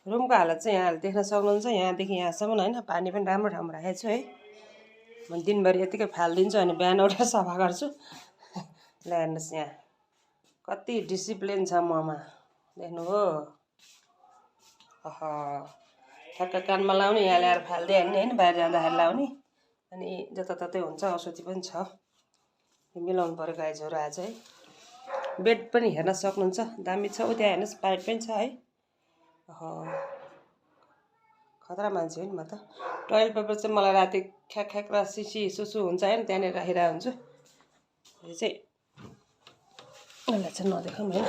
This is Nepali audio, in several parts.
रुमको हालत चाहिँ यहाँले देख्न सक्नुहुन्छ यहाँदेखि यहाँसम्म हैन पानी पनि राम्रो ठाउँमा राखेको छु है म दिनभरि यतिकै फाल्दिन्छु अनि बिहान उठेर सफा गर्छु ल हेर्नुस् यहाँ कति डिसिप्लिन छ ममा देख्नुभयो अह ठक्क कानमा लाउने यहाँ ल्याएर फाल्दै हाल्ने हैन बाहिर जाँदाखेरि लाउने अनि जताततै हुन्छ औषधि पनि छ मिलाउनु पर्यो गाईजहरू आज है बेड पनि हेर्न सक्नुहुन्छ दामी छ उता हेर्नुस् पाइप पनि छ है खतरा मान्छे हो नि म त टोइलेट पेपर चाहिँ मलाई राति ख्याक ख्याक र सिसी सुसु हुन्छ हैन त्यहाँनिर राखिरहेको हुन्छु यो चाहिँ यसलाई चाहिँ नदेखाउँ हैन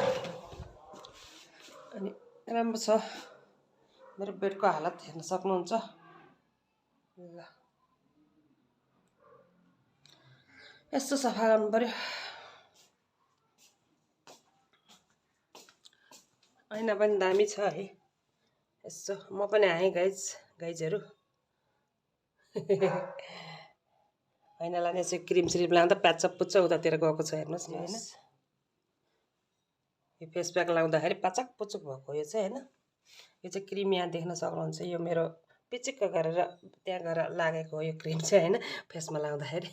अनि राम्रो छ मेरो बेडको हालत हेर्न सक्नुहुन्छ ल यस्तो सफा गर्नु पर्यो ऐना पनि दामी छ है यसो म पनि आएँ गाइजहरू ऐना लाने चाहिँ क्रिम श्रिम लाउँदा प्याच्च पुच्च उतातिर गएको छ हेर्नुहोस् न हैन यो फेस प्याक लाउँदाखेरि पाचक पुचुक भएको यो चाहिँ हैन यो चाहिँ क्रिम यहाँ देख्न सक्नुहुन्छ यो मेरो पिचिक्क गरेर त्यहाँ गएर लागेको हो यो क्रिम चाहिँ हैन फेसमा लाउँदाखेरि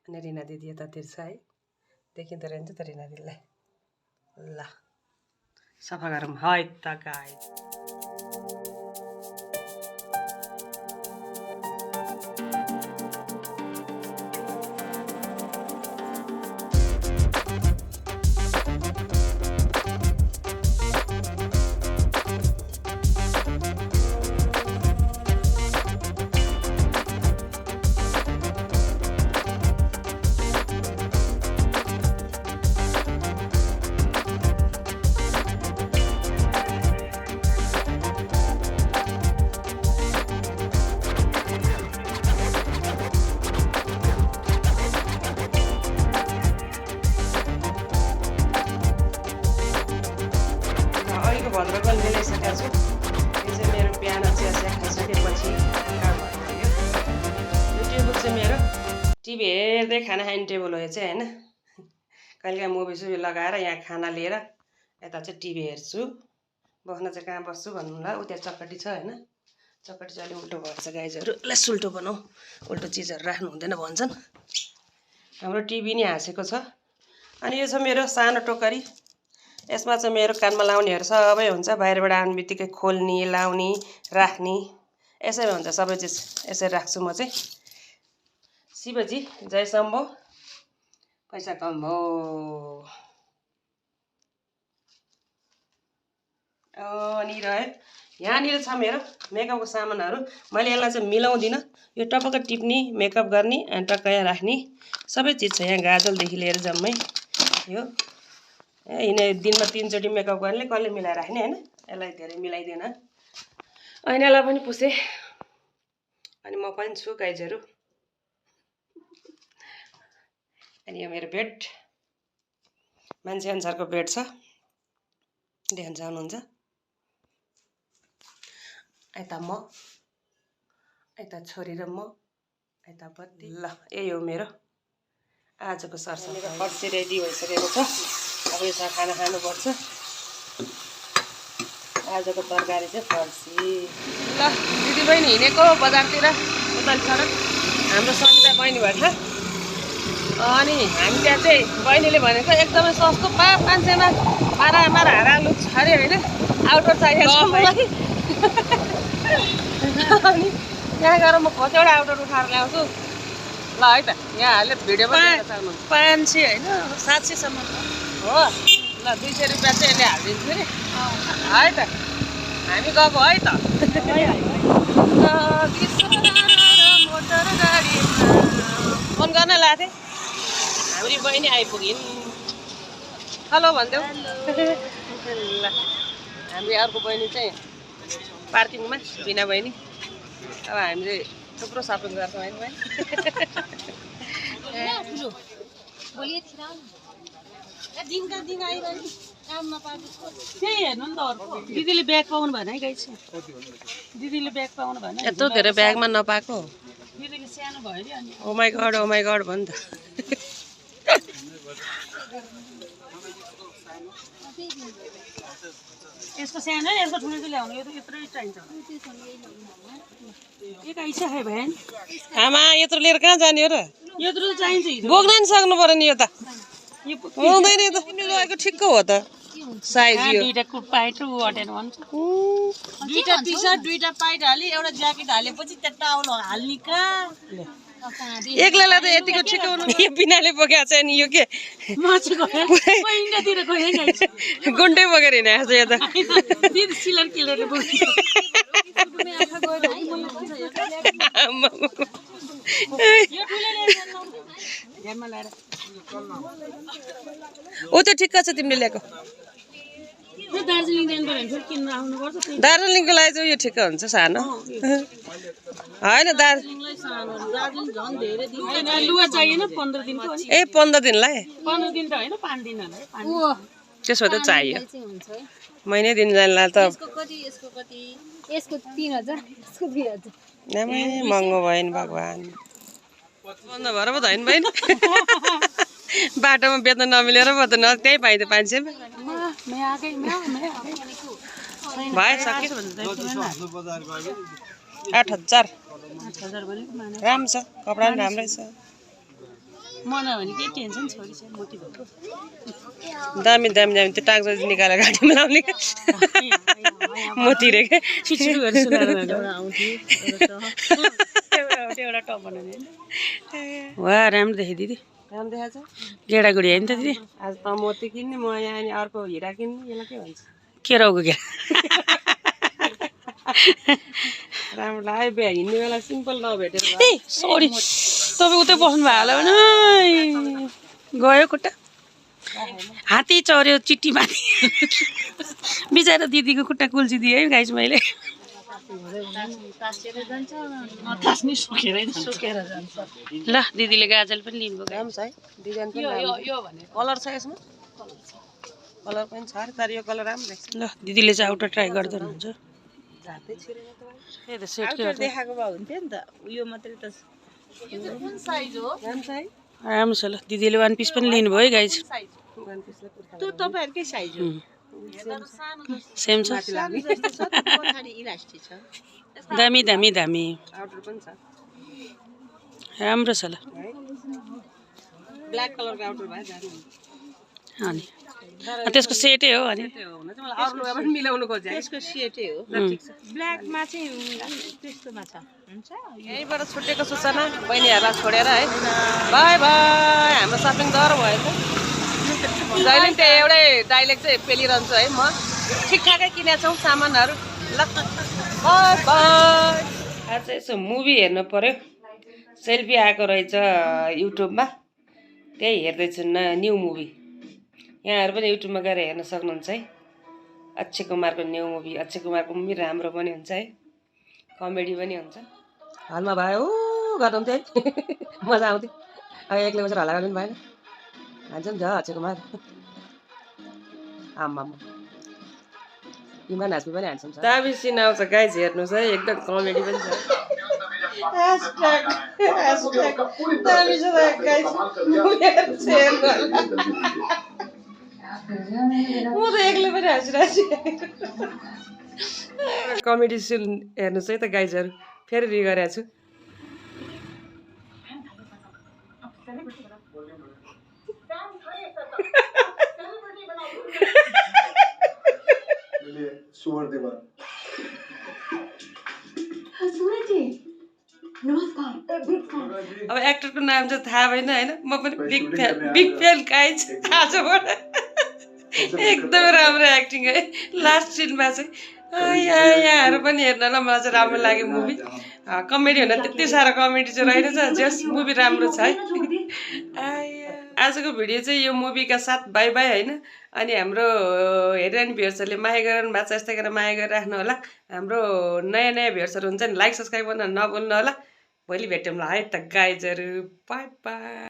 अनि रिना दिदी यतातिर छ है देखिँदो रहेछ त रिना दिदीलाई ल सफा गरौँ है त गाइस भद्रकल मिलाइसकेको छु यो चाहिँ मेरो बिहान चिया खाइसकेपछि यो टेबल चाहिँ मेरो टिभी हेर्दै खाना खाने टेबल हो यो चाहिँ हैन कहिलेकाहीँ मुभी सुभी लगाएर यहाँ खाना लिएर यता चाहिँ टिभी हेर्छु बस्न चाहिँ कहाँ बस्छु भन्नु होला उता चक्कटी छ हैन चक्कटी चाहिँ अलिक उल्टो भन्छ गाइजहरू लेस उल्टो बनाऊ उल्टो चिजहरू राख्नु हुँदैन भन्छन् हाम्रो टिभी नि हाँसेको छ अनि यो छ मेरो सानो टोकरी यसमा चाहिँ मेरो कानमा लाउनेहरू सबै हुन्छ बाहिरबाट आउने बित्तिकै खोल्ने लाउने राख्ने यसरी हुन्छ सबै चिज यसरी राख्छु म चाहिँ शिवजी जय शम्भो पैसा कम हो अनि रह्यो यहाँनिर छ मेरो मेकअपको सामानहरू मैले यसलाई चाहिँ मिलाउँदिनँ यो टपक्क टिप्ने मेकअप गर्ने अनि टक्क यहाँ राख्ने सबै चिज छ यहाँ गाजलदेखि लिएर जम्मै यो यिनै दिनमा 3 चोटि मेकअप गर्नेले कसले मिलाएर राख्ने हैन यसलाई धेरै मिलाइदिएन ऐनालाई पनि पुछे अनि म पनि छु गाइजहरू अनि यो मेरो बेड मान्छे अनुसारको बेड छ देख्न चाहनुहुन्छ यता म यता छोरी र म यता बत्ती ल यही हो मेरो आजको सरसफाइ फर्सी रेडी भइसकेको छ अब यसमा खाना खानुपर्छ आजको तरकारी चाहिँ फर्सी ल दिदी बहिनी हिँडेको बजारतिर उता सडक हाम्रो समिता बहिनी भएछ अनि हामी त्यहाँ चाहिँ बहिनीले भनेको एकदमै सस्तो 500 मा मारा हारा लुक्स अरे हैन आउटर चाहिएको छ मलाई अनि यहाँ गएर म कतिवटा आउटर उठाएर ल्याउँछु ल है त यहाँ हाले भिडियोमा देख्न सक्नुहुन्छ 500 हैन 700 सम्म हो ल 200 रुपैयाँ चाहिँ यसले हालिदिन्छु नि है त हामी गएको है त मोटर गाडी फोन गर्न लाथे हाम्रो बहिनी आइपुगिन् हेलो भन्देऊ ल हाम्रो अर्को बहिनी चाहिँ पार्किङमा बिना बहिनी अब हामीले थुप्रो सपिङ गर्छौँ हैन बहिनी दिनका दिन आइरहनु काममा पार्छु त्यही हेर्नु नि त अर्को दिदीले ब्याग पाउनु भएन है गाइस दिदीले ब्याग पाउनु भएन यत्रो धेरै ब्यागमा नपाएको दिदीले सानो भयो नि अनि ओ माई गॉड भन् त यसको सानो यसको ठुलो चाहिँ ल्याउनु यो त यत्रै चाहिन्छ एक आइसा है भएन आमा यत्रो लिएर कहाँ जाने हो र यत्रो चाहिन्छ हिजो बोक्न नि सक्नु पर्यो नि यो त हुँदैन यो त तिमीले लगेको ठिक्क हो त साइज यो दुईटा पाइट र उ अटेन भन्छ दुईटा टी सर्ट दुईटा पाइट हाली एउटा ज्याकेट हालेपछि त्यो टाउल हाल्ने कहाँ एक्लैलाई त यतिको ठिक हुनु यो बिनाले बोकेको छ नि यो के गुन्डै बोकेर हिँडेको छ यो त सिलर किलेर ऊ त ठिक्क छ तिमीले ल्याएको दार्जिलिङको लागि चाहिँ यो ठिक्क हुन्छ सानो होइन लुगा चाहिएन 15 दिनको ए 15 दिनलाई 15 दिन त होइन 5 दिन त्यसो त चाहियो महिनै दिन जानला त यसको 3000 यसको 2000 नामै महँगो भयो नि भगवान् बन्द भएर पो त होइन बहिनी बाटोमा बेच्न नमिलेर पो त न त्यही पाइन्छ 500 भयो सक्यो 8000 राम्रो छ कपडा पनि राम्रै छ मलाई भने केही टेन्सन छोरी छ मोटी भएको दामी दामी दामी त्यो टाक्स निकालेर घाँटीमा लाउने मोती रे के छिटछिटोहरू सुनाएर एउटा टप बनाउने वा राम्रो देखेँ दिदी राम्रो देखाएको छ गेडागुडी होइन त दिदी आज त मोती किन्ने म यहाँ अनि अर्को हिरा किन्ने यसलाई के भन्छ केराउको गेडा राम्रो लाग्यो बिहा हिँड्ने बेला सिम्पल नभेटेर ए सरी तपाईँ उतै बस्नु भयो होला भने गयो खुट्टा हात्ती चढ्यो चिट्टी माथि बिचरा दिदीको खुट्टा कुल्चिदिएँ है गाइस मैले ल दिदीले गाजल पनि लिनुभयो राम्रो छ है डिजाइन पनि कलर छ यसमा कलर पनि छ अरे तर यो कलर राम्रो देख्छ ल दिदीले चाहिँ आउटर ट्राई गर्दै हुनुहुन्छ झातै छिरेन त त्यही त सेट देखाएको भए हुन्थ्यो नि त यो मात्रै त राम्रो छ है राम्रो छ ल दिदीले वान पिस पनि लिनुभयो है गाइस त्यो तपाईहरुकै साइज हो सेम छ इलास्टिक छ दामी दामी दामी आउटर पनि छ राम्रो छ ल ब्ल्याक कलरको आउटर भए जानु अनि त्यसको सेटै हो अनि त्यो हुन चाहिँ मलाई अरू लुगा पनि मिलाउनु खोजे यसको सेटै हो ठिक छ ब्ल्याकमा चाहिँ त्यस्तोमा छ हुन्छ यहीँबाट छुटेको सूचना बहिनीहरूलाई छोडेर है बाई बाई हाम्रो सपिङ दर भयो त जहिले पनि त्यही एउटै डाइलेक्ट चाहिँ पेलिरहन्छु है म ठिकठाकै किनेको छौँ सामानहरू ल बाई बाई आज चाहिँ यसो मुभी हेर्नु पर्यो सेल्फी आएको रहेछ युट्युबमा त्यही हेर्दैछु न्यू मुभी यहाँहरू पनि युट्युबमा गएर हेर्न सक्नुहुन्छ है अक्षय कुमारको न्यू मुभी अक्षय कुमारको मुभी राम्रो पनि हुन्छ है कमेडी पनि हुन्छ हालमा भयो गर्नुहुन्थ्यो है मजा आउँथ्यो अब एक्लै बसेर हल्ला गर्नु भएन हान्छ नि त अक्षय कुमार आम्मा इमान हास्मी पनि हान्छ दामी सिन आउँछ गाइज हेर्नुहोस् है एकदम कमेडी पनि छ दामी छ गाइज म त एक्लै पनि हाँसिरहेको छु कमेडी सिन हेर्नुहोस् है त गाइजहरू फेरि रि गरेको छु अब एक्टरको नाम चाहिँ थाहा भएन होइन म पनि बिग फ्यान गाइज आजबाट एकदमै राम्रो एक्टिङ है लास्ट सिनमा चाहिँ यहाँहरू पनि हेर्न ल मलाई चाहिँ राम्रो लाग्यो मुभी कमेडी हुन त्यति साह्रो कमेडी चाहिँ रहेनछ जस मुभी राम्रो छ है आजको भिडियो चाहिँ यो मुभीका साथ बाई बाई होइन अनि हाम्रो हेरिरहने भ्युर्सहरूले माया गरिरहनु भएको छ यस्तै गरेर माया गरिराख्नु होला हाम्रो नयाँ नयाँ भ्युर्सहरू हुन्छ नि लाइक सब्सक्राइब गर्न नभुल्नु होला भोलि भेटौँ ल है त गाइजहरू बाई बाई